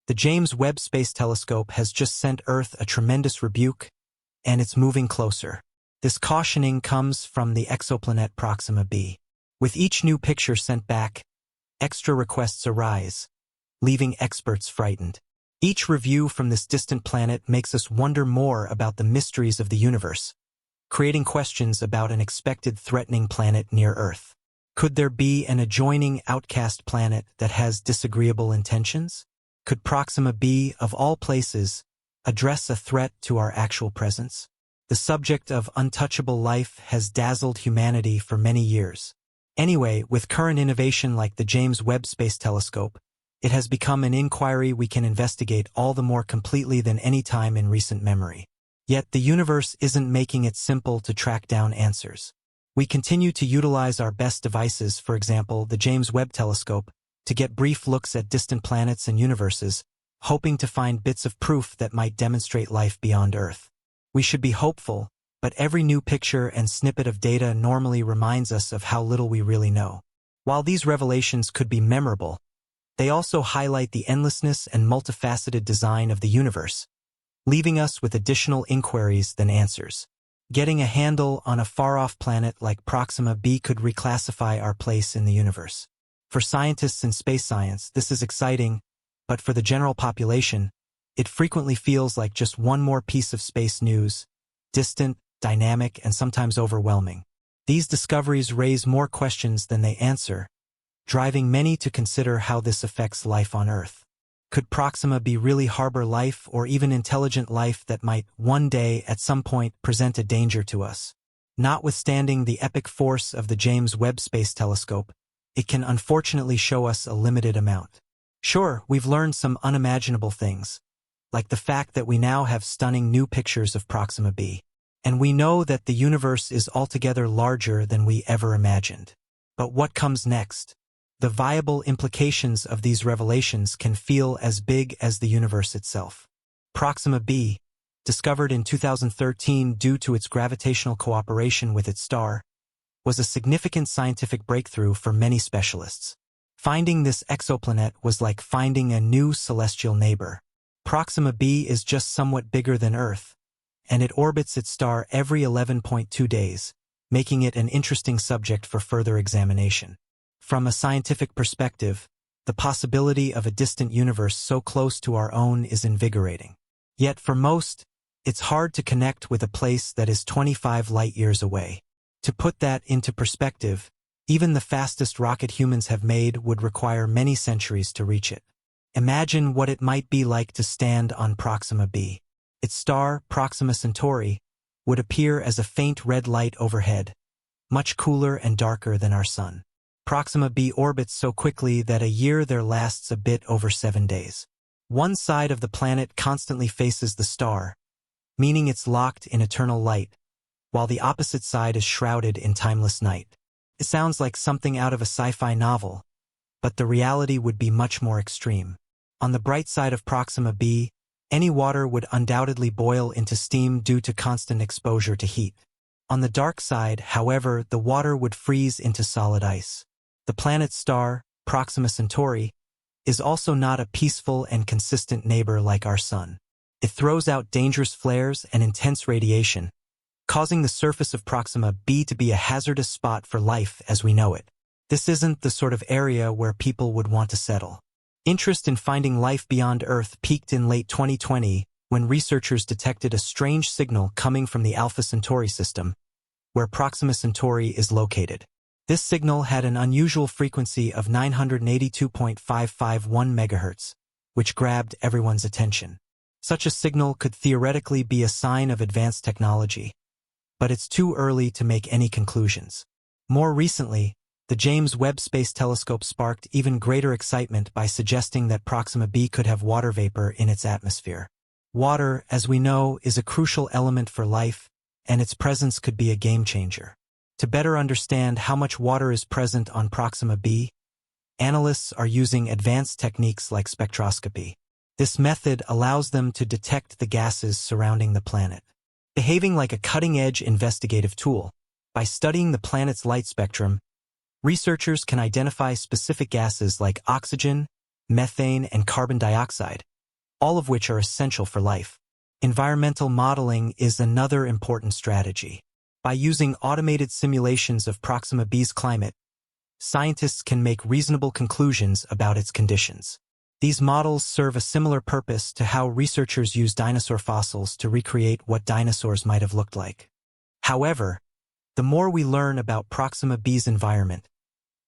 The James Webb Space Telescope has just sent Earth a tremendous rebuke, and it's moving closer. This cautioning comes from the exoplanet Proxima B. With each new picture sent back, extra requests arise, leaving experts frightened. Each review from this distant planet makes us wonder more about the mysteries of the universe, creating questions about an expected threatening planet near Earth. Could there be an adjoining outcast planet that has disagreeable intentions? Could Proxima B, of all places, address a threat to our actual presence? The subject of untouchable life has dazzled humanity for many years. Anyway, with current innovation like the James Webb Space Telescope, it has become an inquiry we can investigate all the more completely than any time in recent memory. Yet the universe isn't making it simple to track down answers. We continue to utilize our best devices, for example, the James Webb Telescope, to get brief looks at distant planets and universes, hoping to find bits of proof that might demonstrate life beyond Earth. We should be hopeful, but every new picture and snippet of data normally reminds us of how little we really know. While these revelations could be memorable, they also highlight the endlessness and multifaceted design of the universe, leaving us with additional inquiries than answers. Getting a handle on a far-off planet like Proxima B could reclassify our place in the universe. For scientists in space science, this is exciting, but for the general population, it frequently feels like just one more piece of space news, distant, dynamic, and sometimes overwhelming. These discoveries raise more questions than they answer, driving many to consider how this affects life on Earth. Could Proxima B really harbor life or even intelligent life that might, one day, at some point, present a danger to us? Notwithstanding the epic force of the James Webb Space Telescope, it can unfortunately show us a limited amount. Sure, we've learned some unimaginable things, like the fact that we now have stunning new pictures of Proxima B. And we know that the universe is altogether larger than we ever imagined. But what comes next? The viable implications of these revelations can feel as big as the universe itself. Proxima B, discovered in 2013 due to its gravitational cooperation with its star, was a significant scientific breakthrough for many specialists. Finding this exoplanet was like finding a new celestial neighbor. Proxima B is just somewhat bigger than Earth, and it orbits its star every 11.2 days, making it an interesting subject for further examination. From a scientific perspective, the possibility of a distant universe so close to our own is invigorating. Yet for most, it's hard to connect with a place that is 25 light-years away. To put that into perspective, even the fastest rocket humans have made would require many centuries to reach it. Imagine what it might be like to stand on Proxima B. Its star, Proxima Centauri, would appear as a faint red light overhead, much cooler and darker than our Sun. Proxima B orbits so quickly that a year there lasts a bit over 7 days. One side of the planet constantly faces the star, meaning it's locked in eternal light, while the opposite side is shrouded in timeless night. It sounds like something out of a sci-fi novel, but the reality would be much more extreme. On the bright side of Proxima B, any water would undoubtedly boil into steam due to constant exposure to heat. On the dark side, however, the water would freeze into solid ice. The planet's star, Proxima Centauri, is also not a peaceful and consistent neighbor like our Sun. It throws out dangerous flares and intense radiation, causing the surface of Proxima B to be a hazardous spot for life as we know it. This isn't the sort of area where people would want to settle. Interest in finding life beyond Earth peaked in late 2020 when researchers detected a strange signal coming from the Alpha Centauri system, where Proxima Centauri is located. This signal had an unusual frequency of 982.551 MHz, which grabbed everyone's attention. Such a signal could theoretically be a sign of advanced technology, but it's too early to make any conclusions. More recently, the James Webb Space Telescope sparked even greater excitement by suggesting that Proxima B could have water vapor in its atmosphere. Water, as we know, is a crucial element for life, and its presence could be a game-changer. To better understand how much water is present on Proxima B, analysts are using advanced techniques like spectroscopy. This method allows them to detect the gases surrounding the planet. Behaving like a cutting-edge investigative tool, by studying the planet's light spectrum, researchers can identify specific gases like oxygen, methane, and carbon dioxide, all of which are essential for life. Environmental modeling is another important strategy. By using automated simulations of Proxima B's climate, scientists can make reasonable conclusions about its conditions. These models serve a similar purpose to how researchers use dinosaur fossils to recreate what dinosaurs might have looked like. However, the more we learn about Proxima B's environment,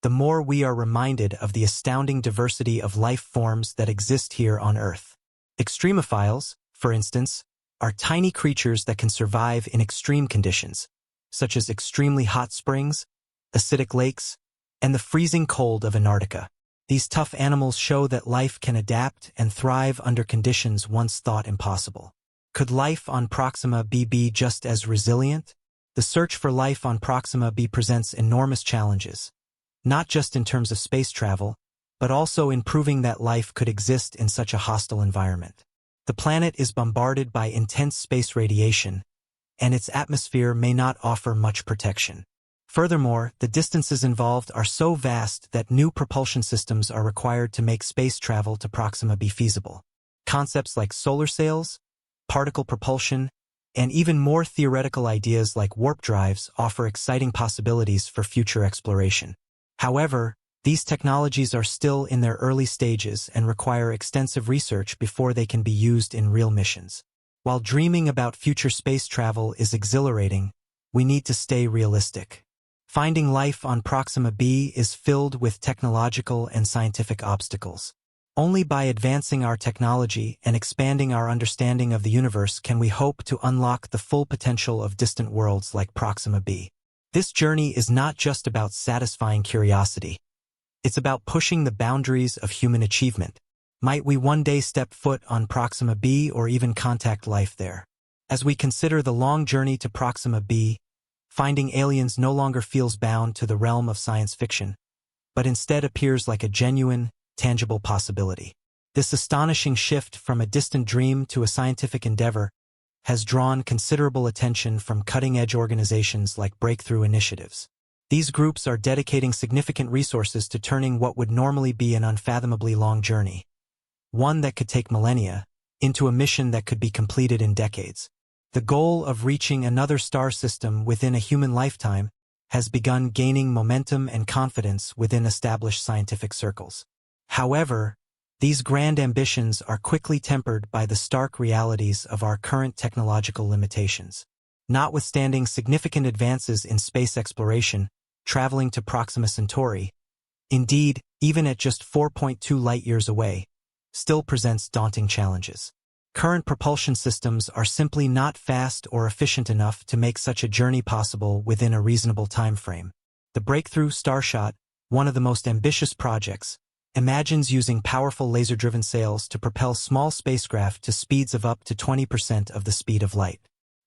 the more we are reminded of the astounding diversity of life forms that exist here on Earth. Extremophiles, for instance, are tiny creatures that can survive in extreme conditions, such as extremely hot springs, acidic lakes, and the freezing cold of Antarctica. These tough animals show that life can adapt and thrive under conditions once thought impossible. Could life on Proxima B be just as resilient? The search for life on Proxima B presents enormous challenges, not just in terms of space travel, but also in proving that life could exist in such a hostile environment. The planet is bombarded by intense space radiation, and its atmosphere may not offer much protection. Furthermore, the distances involved are so vast that new propulsion systems are required to make space travel to Proxima B feasible. Concepts like solar sails, particle propulsion, and even more theoretical ideas like warp drives offer exciting possibilities for future exploration. However, these technologies are still in their early stages and require extensive research before they can be used in real missions. While dreaming about future space travel is exhilarating, we need to stay realistic. Finding life on Proxima B is filled with technological and scientific obstacles. Only by advancing our technology and expanding our understanding of the universe can we hope to unlock the full potential of distant worlds like Proxima B. This journey is not just about satisfying curiosity. It's about pushing the boundaries of human achievement. Might we one day step foot on Proxima B or even contact life there? As we consider the long journey to Proxima B, finding aliens no longer feels bound to the realm of science fiction, but instead appears like a genuine, tangible possibility. This astonishing shift from a distant dream to a scientific endeavor has drawn considerable attention from cutting-edge organizations like Breakthrough Initiatives. These groups are dedicating significant resources to turning what would normally be an unfathomably long journey, one that could take millennia, into a mission that could be completed in decades. The goal of reaching another star system within a human lifetime has begun gaining momentum and confidence within established scientific circles. However, these grand ambitions are quickly tempered by the stark realities of our current technological limitations. Notwithstanding significant advances in space exploration, traveling to Proxima Centauri, indeed, even at just 4.2 light-years away, still presents daunting challenges. Current propulsion systems are simply not fast or efficient enough to make such a journey possible within a reasonable time frame. The Breakthrough Starshot, one of the most ambitious projects, imagines using powerful laser-driven sails to propel small spacecraft to speeds of up to 20% of the speed of light.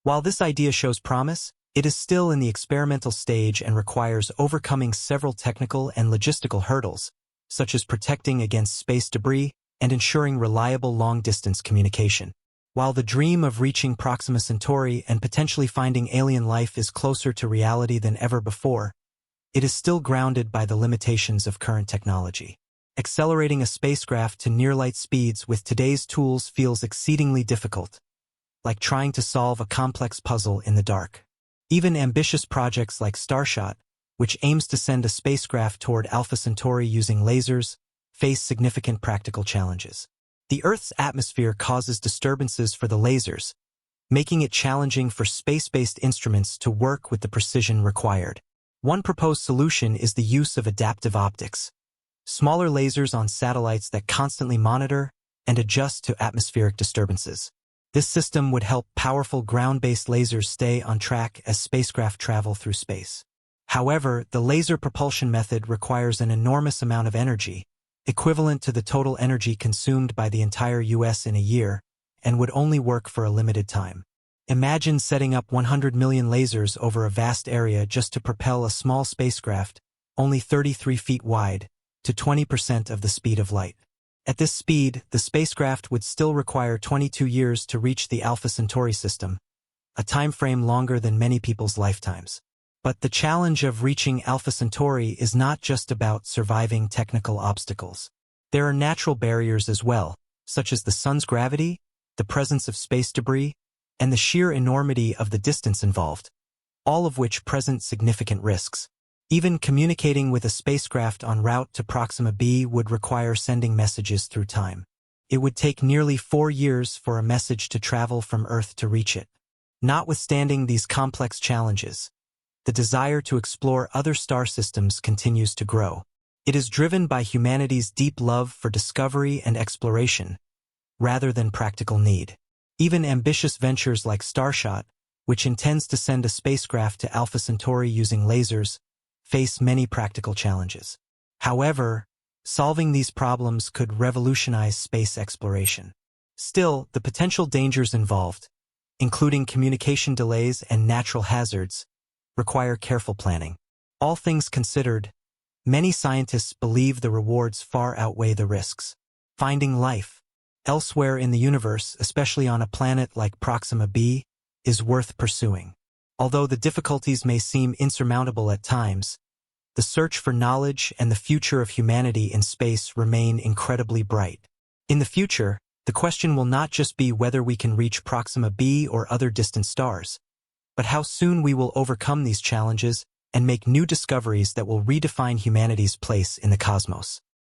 While this idea shows promise, it is still in the experimental stage and requires overcoming several technical and logistical hurdles, such as protecting against space debris and ensuring reliable long-distance communication. While the dream of reaching Proxima Centauri and potentially finding alien life is closer to reality than ever before, it is still grounded by the limitations of current technology. Accelerating a spacecraft to near-light speeds with today's tools feels exceedingly difficult, like trying to solve a complex puzzle in the dark. Even ambitious projects like Starshot, which aims to send a spacecraft toward Alpha Centauri using lasers, face significant practical challenges. The Earth's atmosphere causes disturbances for the lasers, making it challenging for space-based instruments to work with the precision required. One proposed solution is the use of adaptive optics, smaller lasers on satellites that constantly monitor and adjust to atmospheric disturbances. This system would help powerful ground-based lasers stay on track as spacecraft travel through space. However, the laser propulsion method requires an enormous amount of energy, equivalent to the total energy consumed by the entire US in a year, and would only work for a limited time. Imagine setting up 100 million lasers over a vast area just to propel a small spacecraft, only 33 feet wide, to 20% of the speed of light. At this speed, the spacecraft would still require 22 years to reach the Alpha Centauri system, a time frame longer than many people's lifetimes. But the challenge of reaching Alpha Centauri is not just about surviving technical obstacles. There are natural barriers as well, such as the sun's gravity, the presence of space debris, and the sheer enormity of the distance involved, all of which present significant risks. Even communicating with a spacecraft en route to Proxima B would require sending messages through time. It would take nearly 4 years for a message to travel from Earth to reach it. Notwithstanding these complex challenges, the desire to explore other star systems continues to grow. It is driven by humanity's deep love for discovery and exploration, rather than practical need. Even ambitious ventures like Starshot, which intends to send a spacecraft to Alpha Centauri using lasers, face many practical challenges. However, solving these problems could revolutionize space exploration. Still, the potential dangers involved, including communication delays and natural hazards, require careful planning. All things considered, many scientists believe the rewards far outweigh the risks. Finding life elsewhere in the universe, especially on a planet like Proxima B, is worth pursuing. Although the difficulties may seem insurmountable at times, the search for knowledge and the future of humanity in space remain incredibly bright. In the future, the question will not just be whether we can reach Proxima B or other distant stars, but how soon we will overcome these challenges and make new discoveries that will redefine humanity's place in the cosmos.